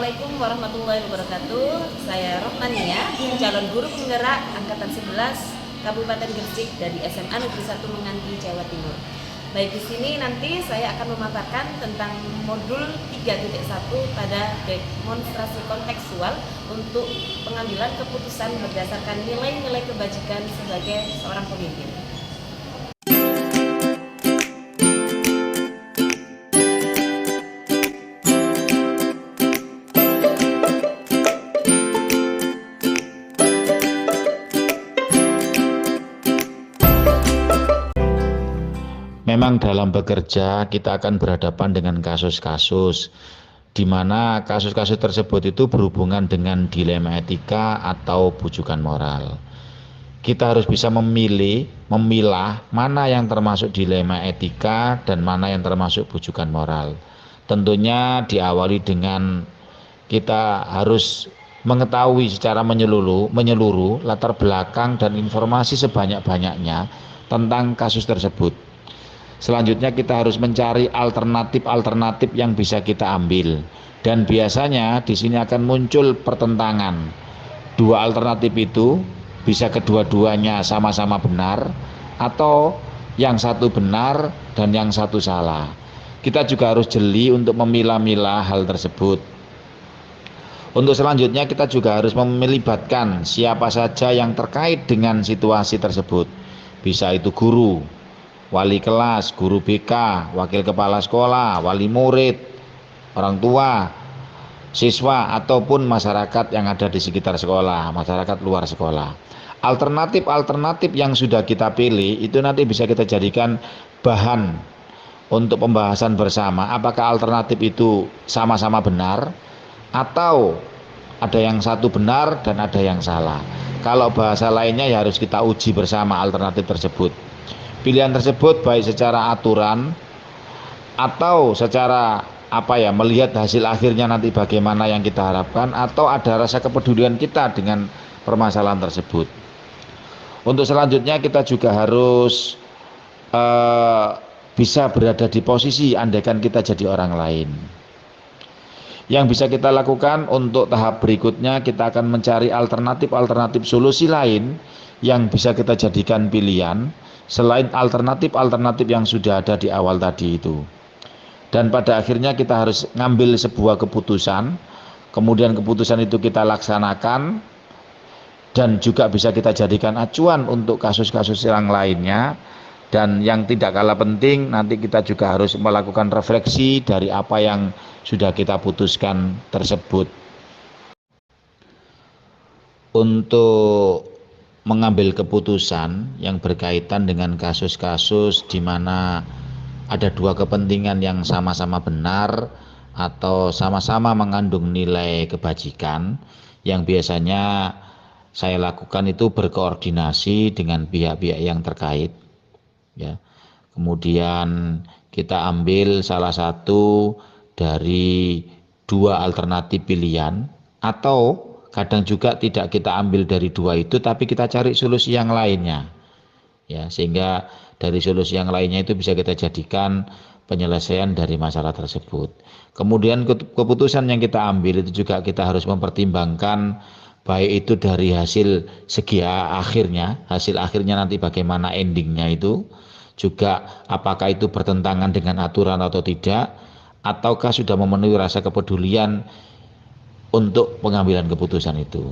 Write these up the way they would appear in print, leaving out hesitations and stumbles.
Assalamualaikum warahmatullahi wabarakatuh. Saya Rohmania, calon guru penggerak angkatan 11 Kabupaten Gresik dari SMA Negeri 1 Menganti, Jawa Timur. Baik, di sini nanti saya akan memaparkan tentang modul 3.1 pada demonstrasi kontekstual untuk pengambilan keputusan berdasarkan nilai-nilai kebajikan sebagai seorang pemimpin. Memang dalam bekerja kita akan berhadapan dengan kasus-kasus di mana kasus-kasus tersebut itu berhubungan dengan dilema etika atau bujukan moral. Kita harus bisa memilah mana yang termasuk dilema etika dan mana yang termasuk bujukan moral. Tentunya diawali dengan kita harus mengetahui secara menyeluruh latar belakang dan informasi sebanyak-banyaknya tentang kasus tersebut. Selanjutnya kita harus mencari alternatif yang bisa kita ambil, dan biasanya di sini akan muncul pertentangan. Dua alternatif itu bisa kedua-duanya sama-sama benar, atau yang satu benar dan yang satu salah. Kita juga harus jeli untuk memilah-milah hal tersebut. Untuk selanjutnya kita juga harus melibatkan siapa saja yang terkait dengan situasi tersebut. Bisa itu guru, wali kelas, guru BK, wakil kepala sekolah, wali murid, orang tua, siswa, ataupun masyarakat yang ada di sekitar sekolah, masyarakat luar sekolah. Alternatif yang sudah kita pilih itu nanti bisa kita jadikan bahan untuk pembahasan bersama. Apakah alternatif itu sama-sama benar atau ada yang satu benar dan ada yang salah. Kalau bahasa lainnya ya harus kita uji bersama alternatif tersebut. Pilihan tersebut baik secara aturan atau secara melihat hasil akhirnya nanti bagaimana yang kita harapkan, atau ada rasa kepedulian kita dengan permasalahan tersebut. Untuk selanjutnya kita juga harus bisa berada di posisi andaikan kita jadi orang lain. Yang bisa kita lakukan untuk tahap berikutnya, kita akan mencari alternatif solusi lain yang bisa kita jadikan pilihan selain alternatif yang sudah ada di awal tadi itu. Dan pada akhirnya kita harus ngambil sebuah keputusan, kemudian keputusan itu kita laksanakan dan juga bisa kita jadikan acuan untuk kasus-kasus yang lainnya. Dan yang tidak kalah penting, nanti kita juga harus melakukan refleksi dari apa yang sudah kita putuskan tersebut. Untuk mengambil keputusan yang berkaitan dengan kasus-kasus di mana ada dua kepentingan yang sama-sama benar atau sama-sama mengandung nilai kebajikan, yang biasanya saya lakukan itu berkoordinasi dengan pihak-pihak yang terkait, ya. Kemudian kita ambil salah satu dari dua alternatif pilihan, atau kadang juga tidak kita ambil dari dua itu, tapi kita cari solusi yang lainnya, ya, sehingga dari solusi yang lainnya itu bisa kita jadikan penyelesaian dari masalah tersebut. Kemudian keputusan yang kita ambil itu juga kita harus mempertimbangkan baik itu dari hasil akhirnya nanti bagaimana endingnya itu, juga apakah itu bertentangan dengan aturan atau tidak, ataukah sudah memenuhi rasa kepedulian untuk pengambilan keputusan itu.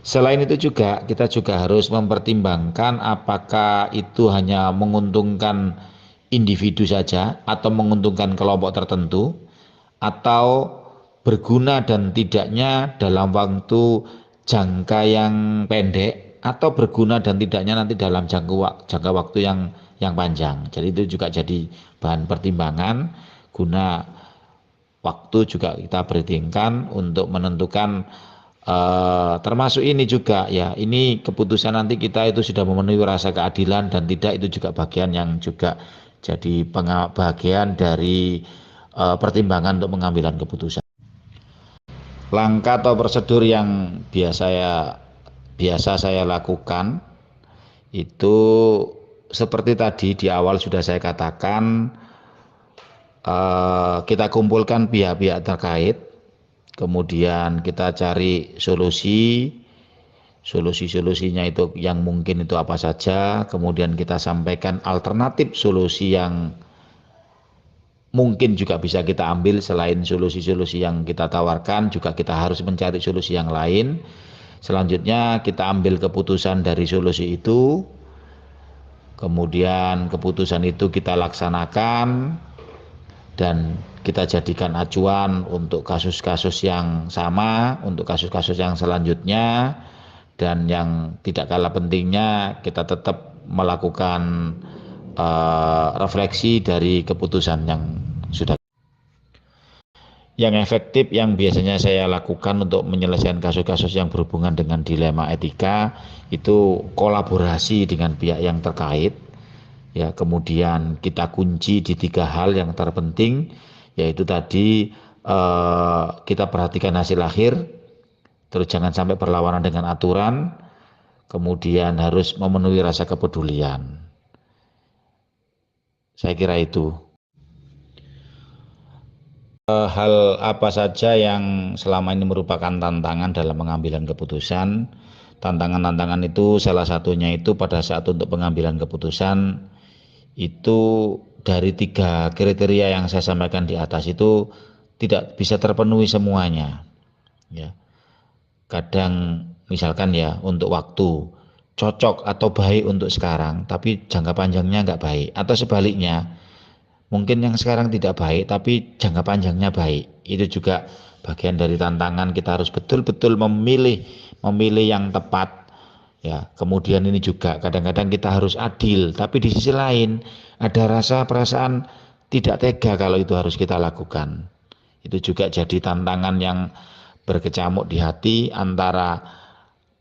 Selain itu juga kita juga harus mempertimbangkan apakah itu hanya menguntungkan individu saja atau menguntungkan kelompok tertentu, atau berguna dan tidaknya dalam waktu jangka yang pendek, atau berguna dan tidaknya nanti dalam jangka waktu yang panjang. Jadi itu juga jadi bahan pertimbangan guna waktu juga kita perhitungkan untuk menentukan, termasuk ini juga, ya, ini keputusan nanti kita itu sudah memenuhi rasa keadilan dan tidak, itu juga bagian yang juga jadi bagian dari pertimbangan untuk pengambilan keputusan. Langkah atau prosedur yang biasa saya lakukan itu seperti tadi di awal sudah saya katakan, kita kumpulkan pihak-pihak terkait, kemudian kita cari solusinya itu yang mungkin itu apa saja, kemudian kita sampaikan alternatif solusi yang mungkin juga bisa kita ambil. Selain solusi-solusi yang kita tawarkan, juga kita harus mencari solusi yang lain. Selanjutnya kita ambil keputusan dari solusi itu, kemudian keputusan itu kita laksanakan dan kita jadikan acuan untuk kasus-kasus yang sama, untuk kasus-kasus yang selanjutnya. Dan yang tidak kalah pentingnya, kita tetap melakukan refleksi dari keputusan yang sudah. Yang efektif yang biasanya saya lakukan untuk menyelesaikan kasus-kasus yang berhubungan dengan dilema etika itu kolaborasi dengan pihak yang terkait, ya. Kemudian kita kunci di 3 hal yang terpenting, yaitu tadi kita perhatikan hasil akhir, terus jangan sampai berlawanan dengan aturan, kemudian harus memenuhi rasa kepedulian. Saya kira itu. Hal apa saja yang selama ini merupakan tantangan dalam pengambilan keputusan? Tantangan-tantangan itu salah satunya itu pada saat untuk pengambilan keputusan itu dari 3 kriteria yang saya sampaikan di atas itu tidak bisa terpenuhi semuanya, ya. Kadang misalkan ya untuk waktu cocok atau baik untuk sekarang, tapi jangka panjangnya nggak baik, atau sebaliknya mungkin yang sekarang tidak baik tapi jangka panjangnya baik. Itu juga bagian dari tantangan, kita harus betul-betul memilih yang tepat, ya. Kemudian ini juga kadang-kadang kita harus adil, tapi di sisi lain ada rasa perasaan tidak tega kalau itu harus kita lakukan. Itu juga jadi tantangan yang berkecamuk di hati antara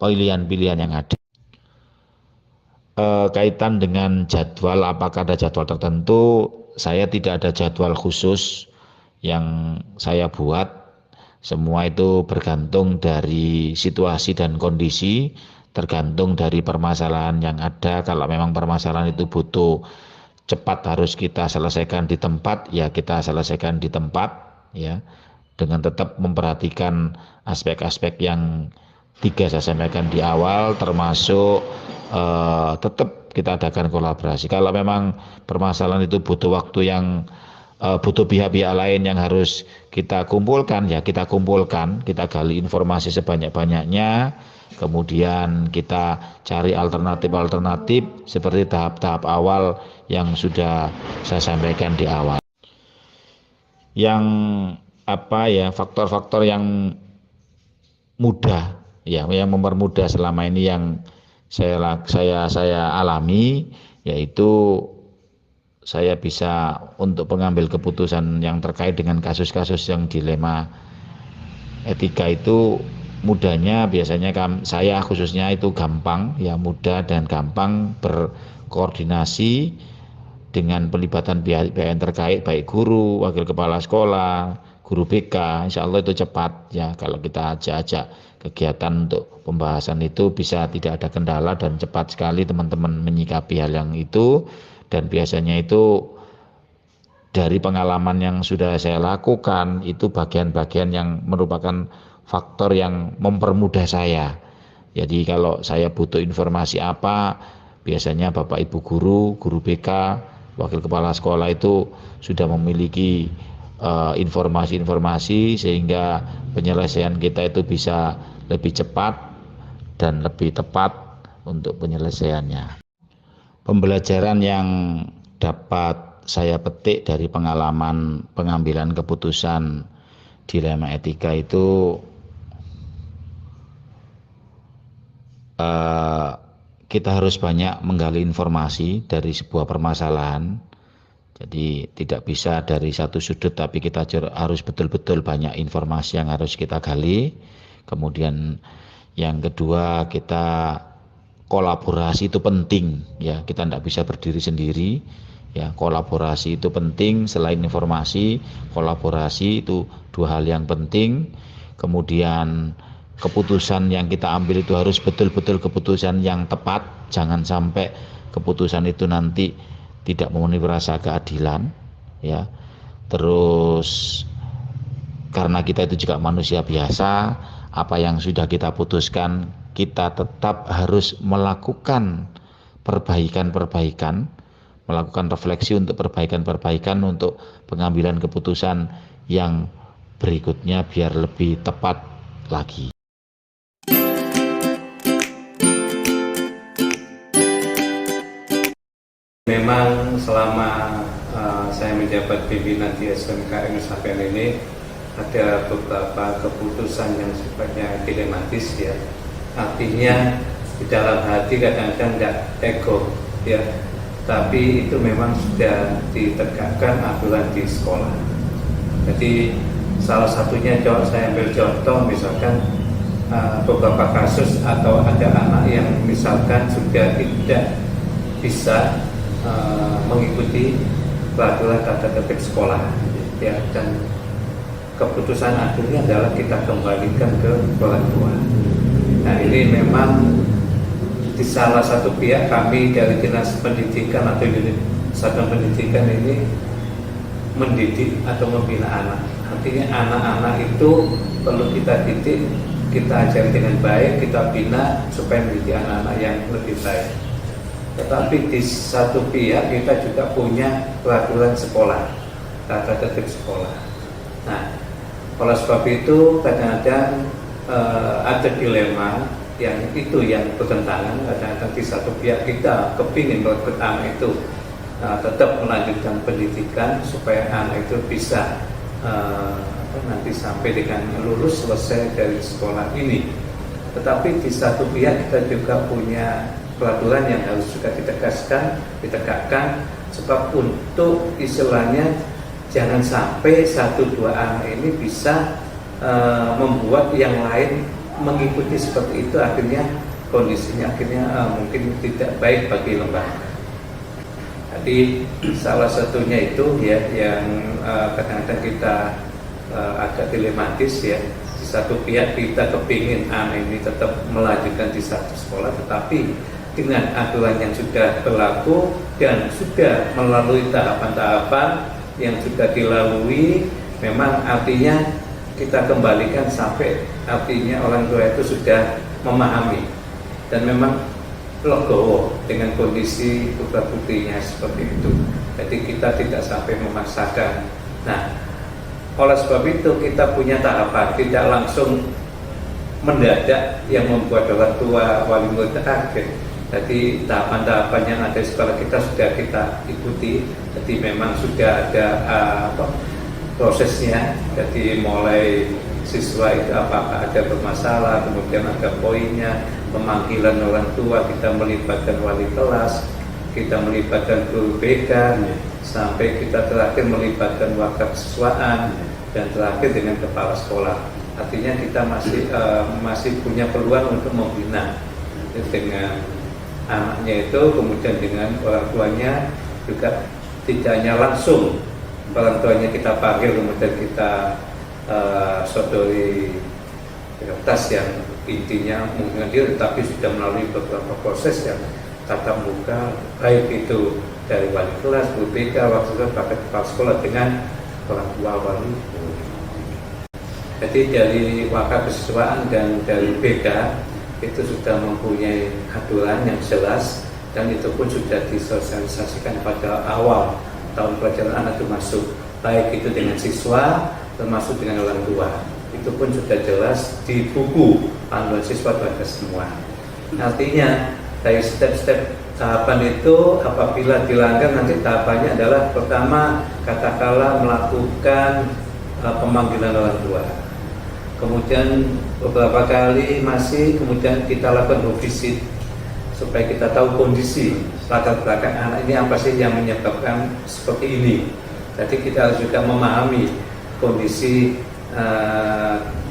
pilihan-pilihan yang ada. Kaitan dengan jadwal, apakah ada jadwal tertentu? Saya tidak ada jadwal khusus yang saya buat. Semua itu bergantung dari situasi dan kondisi, tergantung dari permasalahan yang ada. Kalau memang permasalahan itu butuh cepat harus kita selesaikan di tempat, ya kita selesaikan di tempat, ya, dengan tetap memperhatikan aspek-aspek yang 3 saya sampaikan di awal, termasuk tetap kita adakan kolaborasi. Kalau memang permasalahan itu butuh waktu yang butuh pihak-pihak lain yang harus kita kumpulkan, ya kita kumpulkan, kita gali informasi sebanyak-banyaknya, kemudian kita cari alternatif-alternatif seperti tahap-tahap awal yang sudah saya sampaikan di awal. Yang faktor-faktor yang mudah, ya, yang mempermudah selama ini yang saya alami, yaitu saya bisa untuk mengambil keputusan yang terkait dengan kasus-kasus yang dilema etika itu mudahnya biasanya saya khususnya itu gampang, ya, mudah dan gampang berkoordinasi dengan pelibatan pihak yang terkait, baik guru, wakil kepala sekolah, guru BK. Insya Allah itu cepat, ya. Kalau kita ajak kegiatan untuk pembahasan itu bisa tidak ada kendala dan cepat sekali teman-teman menyikapi hal yang itu. Dan biasanya itu dari pengalaman yang sudah saya lakukan itu bagian-bagian yang merupakan faktor yang mempermudah saya. Jadi kalau saya butuh informasi apa, biasanya Bapak Ibu guru BK, wakil kepala sekolah itu sudah memiliki informasi-informasi sehingga penyelesaian kita itu bisa lebih cepat dan lebih tepat untuk penyelesaiannya. Pembelajaran yang dapat saya petik dari pengalaman pengambilan keputusan dilema etika itu kita harus banyak menggali informasi dari sebuah permasalahan. Jadi tidak bisa dari satu sudut, tapi kita harus betul-betul banyak informasi yang harus kita gali. Kemudian yang kedua, kita kolaborasi itu penting, ya. Kita tidak bisa berdiri sendiri, ya. Kolaborasi itu penting. Selain informasi, kolaborasi itu 2 hal yang penting. Kemudian keputusan yang kita ambil itu harus betul-betul keputusan yang tepat. Jangan sampai keputusan itu nanti tidak memenuhi rasa keadilan, ya. Terus karena kita itu juga manusia biasa, apa yang sudah kita putuskan kita tetap harus melakukan perbaikan-perbaikan, melakukan refleksi untuk perbaikan-perbaikan untuk pengambilan keputusan yang berikutnya biar lebih tepat lagi. Memang selama saya menjabat pimpinan di SMK Nusapen ini ada beberapa keputusan yang sifatnya dilematis ya. Artinya di dalam hati kadang-kadang tidak ego ya, tapi itu memang sudah ditegakkan aturan di sekolah. Jadi salah satunya saya ambil contoh misalkan beberapa kasus atau ada anak yang misalkan sudah tidak bisa mengikuti peraturan tata tertib sekolah ya, dan keputusan akhirnya adalah kita kembalikan ke orang tua. Nah ini memang di salah satu pihak kami dari dinas pendidikan atau unit satuan pendidikan ini mendidik atau membina anak. Artinya anak-anak itu perlu kita didik, kita ajari dengan baik, kita bina supaya menjadi anak-anak yang lebih baik. Tetapi di satu pihak kita juga punya peraturan sekolah, tata tertib sekolah. Nah, oleh sebab itu kadang-kadang ada dilema yang itu yang bertentangan. Kadang-kadang di satu pihak kita kepingin merekrut anak itu tetap melanjutkan pendidikan supaya anak itu bisa nanti sampai dengan lulus selesai dari sekolah ini. Tetapi di satu pihak kita juga punya peraturan yang harus juga ditegakkan, sebab untuk istilahnya jangan sampai 1-2 anak ini bisa membuat yang lain mengikuti seperti itu, akhirnya kondisinya mungkin tidak baik bagi lembaga. Jadi salah satunya itu ya yang kadang-kadang kita agak dilematis ya. Di satu pihak kita kepingin anak ini tetap melanjutkan di satu sekolah, tetapi dengan aturan yang sudah berlaku dan sudah melalui tahapan-tahapan yang sudah dilalui, memang artinya kita kembalikan sampai artinya orang tua itu sudah memahami dan memang legowo dengan kondisi buktinya seperti itu. Jadi kita tidak sampai memaksakan. Nah, oleh sebab itu kita punya tahapan, tidak langsung mendadak yang membuat orang tua wali murid kaget. Jadi tahapan-tahapan yang ada di sekolah kita sudah kita ikuti. Jadi memang sudah ada prosesnya. Jadi mulai siswa itu apakah ada bermasalah, kemudian ada poinnya, pemanggilan orang tua, kita melibatkan wali kelas, kita melibatkan guru BK, sampai kita terakhir melibatkan wakasiswaan, dan terakhir dengan kepala sekolah. Artinya kita masih punya peluang untuk membina dengan anaknya itu, kemudian dengan orang tuanya juga tidak hanya langsung orang tuanya kita panggil kemudian kita sodori kertas yang intinya mengadir, tetapi sudah melalui beberapa proses yang tatap muka, baik itu dari wali kelas, guru BK, waktu bahkan kepala sekolah dengan orang tua wali. Jadi dari wakasiswaan dan dari BK itu sudah mempunyai aturan yang jelas, dan itu pun sudah disosialisasikan pada awal tahun pelajaran anak itu masuk, baik itu dengan siswa termasuk dengan orang tua. Itu pun sudah jelas di buku panduan siswa pada semua. Artinya dari step-step tahapan itu apabila dilanggar, nanti tahapannya adalah pertama katakanlah melakukan pemanggilan orang tua. Kemudian beberapa kali kemudian kita lakukan revisi supaya kita tahu kondisi latar belakang anak ini apa sih yang menyebabkan seperti ini. Jadi kita harus juga memahami kondisi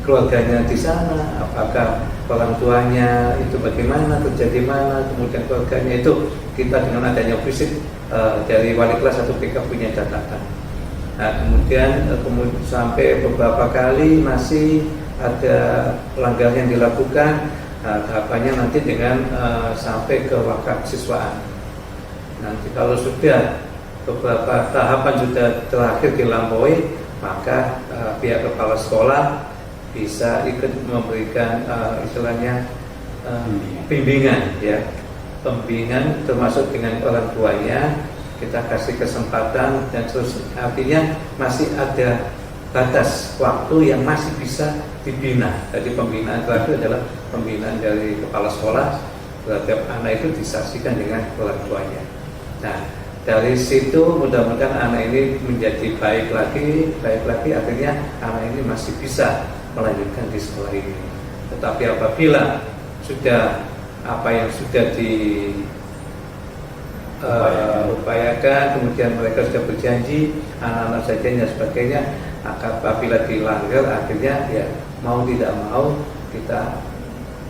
keluarganya di sana, apakah orang tuanya itu bagaimana, kerja di mana, kemudian keluarganya itu kita dengan adanya fisik dari wali kelas atau PK punya catatan. Nah, kemudian sampai beberapa kali masih ada pelanggaran yang dilakukan, tahapannya nanti dengan sampai ke wakasiswaan. Nanti kalau sudah beberapa tahapan sudah terakhir dilampaui, maka pihak kepala sekolah bisa ikut memberikan istilahnya bimbingan ya, pembimbingan termasuk dengan orang tuanya, kita kasih kesempatan dan terus artinya masih ada batas waktu yang masih bisa dibina. Jadi pembinaan terakhir adalah pembinaan dari kepala sekolah terhadap anak itu disaksikan dengan orang tuanya. Nah, dari situ mudah-mudahan anak ini menjadi baik lagi artinya anak ini masih bisa melanjutkan di sekolah ini. Tetapi apabila sudah apa yang sudah diupayakan, kemudian mereka sudah berjanji, anak-anak saja dan sebagainya, apabila dilanggar akhirnya ya mau tidak mau kita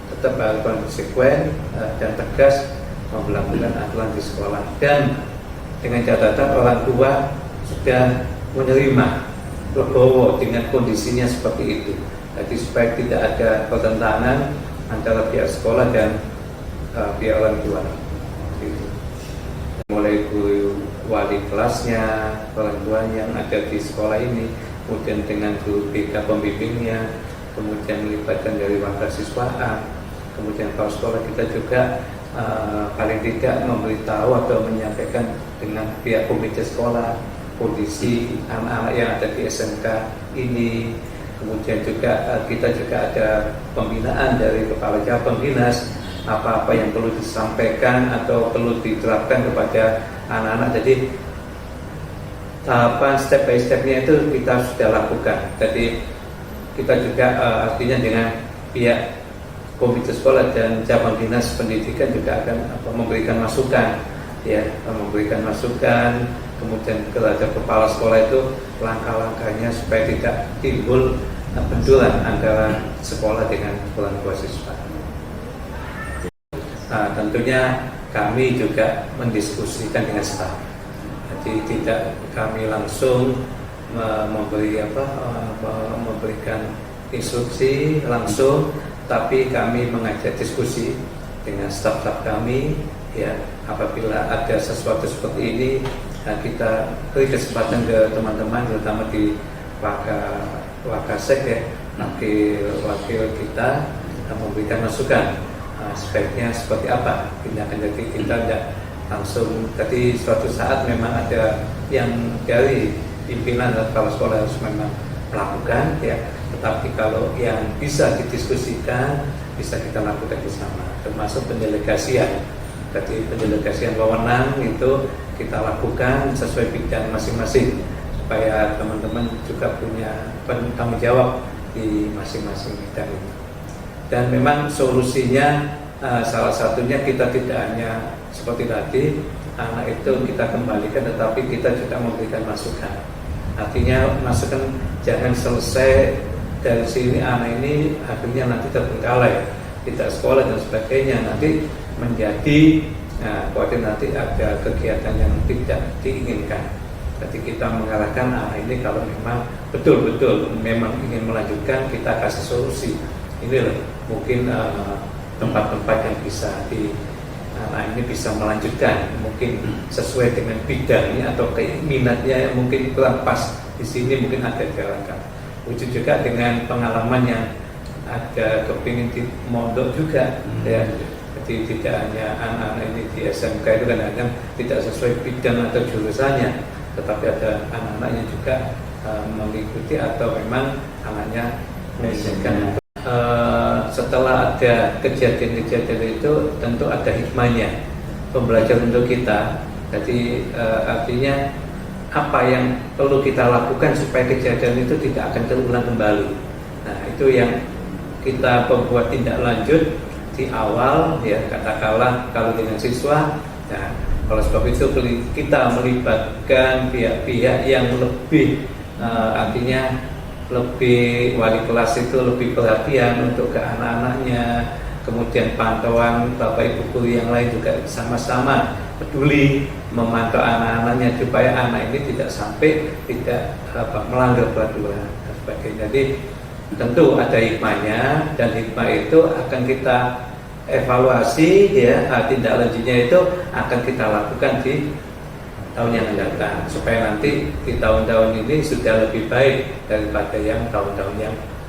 tetap harus konsekuen dan tegas memperlakukan aturan di sekolah, dan dengan catatan orang tua sudah menerima legowo dengan kondisinya seperti itu. Jadi supaya tidak ada pertentangan antara pihak sekolah dan pihak orang tua. Gitu. Mulai guru wali kelasnya, orang tua yang ada di sekolah ini, kemudian dengan guru BK pembimbingnya, kemudian melibatkan dari mahasiswaan, kemudian kepala sekolah kita juga paling tidak memberitahu atau menyampaikan dengan pihak komite sekolah kondisi anak-anak yang ada di SMK ini. Kemudian juga kita juga ada pembinaan dari kepala cabang dinas, apa-apa yang perlu disampaikan atau perlu diterapkan kepada anak-anak. Jadi tahapan step by stepnya itu kita sudah lakukan. Jadi kita juga artinya dengan pihak komite sekolah dan cabang dinas pendidikan juga akan memberikan masukan, ya, memberikan masukan. Kemudian terhadap kepala sekolah itu langkah-langkahnya supaya tidak timbul benturan antara sekolah dengan orang tua siswa. Nah, tentunya kami juga mendiskusikan dengan staf. Jadi tidak kami langsung memberikan instruksi langsung, tapi kami mengajak diskusi dengan staf-staf kami. Ya, apabila ada sesuatu seperti ini, kita beri kesempatan ke teman-teman, terutama di Wakasek ya, wakil kita memberikan masukan sebaiknya seperti apa. Ini akan jadi kita tidak langsung. Jadi suatu saat memang ada yang dari pimpinan dan kepala sekolah harus memang melakukan ya. Tetapi kalau yang bisa didiskusikan bisa kita lakukan bersama, termasuk pendelegasian. Jadi pendelegasian wewenang itu kita lakukan sesuai bidang masing-masing supaya teman-teman juga punya tanggung jawab di masing-masing bidang ini. Dan memang solusinya salah satunya kita tidak hanya seperti tadi anak itu kita kembalikan, tetapi kita juga memberikan masukan. Artinya masukan jangan selesai dari sini anak ini akhirnya nanti terbengkalai, tidak sekolah dan sebagainya, nanti menjadi khawatir nanti ada kegiatan yang tidak diinginkan. Jadi kita mengarahkan anak ini kalau memang betul-betul memang ingin melanjutkan, kita kasih solusi. Ini loh mungkin tempat-tempat yang bisa anak ini bisa melanjutkan, mungkin sesuai dengan bidangnya atau minatnya yang mungkin kurang pas di sini, mungkin ada diarahkan. Wujud juga dengan pengalaman yang ada kepingin di mondok juga ya. Jadi tidak hanya anak-anak ini di SMK itu kadang-kadang tidak sesuai bidang atau jurusannya, tetapi ada anak-anaknya juga mengikuti atau memang anaknya menginginkan. Setelah ada kejadian-kejadian itu tentu ada hikmahnya, pembelajaran untuk kita. Jadi artinya apa yang perlu kita lakukan supaya kejadian itu tidak akan terulang kembali. Nah, itu yang kita membuat tindak lanjut di awal ya, katakanlah kalau dengan siswa. Nah, oleh sebab itu kita melibatkan pihak-pihak yang lebih artinya lebih wali kelas itu lebih perhatian untuk ke anak-anaknya, kemudian pantauan bapak ibu guru yang lain juga sama-sama peduli memantau anak-anaknya supaya anak ini tidak sampai tidak melanggar peraturan dan sebagainya. Jadi tentu ada hikmahnya, dan hikmah itu akan kita evaluasi ya, tindak lanjutnya itu akan kita lakukan di tahun yang akan datang, supaya nanti di tahun-tahun ini sudah lebih baik daripada yang tahun-tahun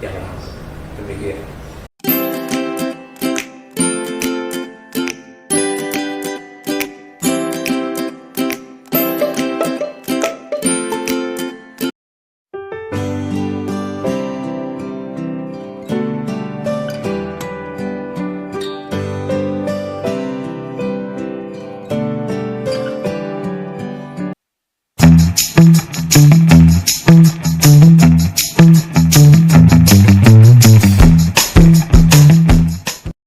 yang lalu. Demikian.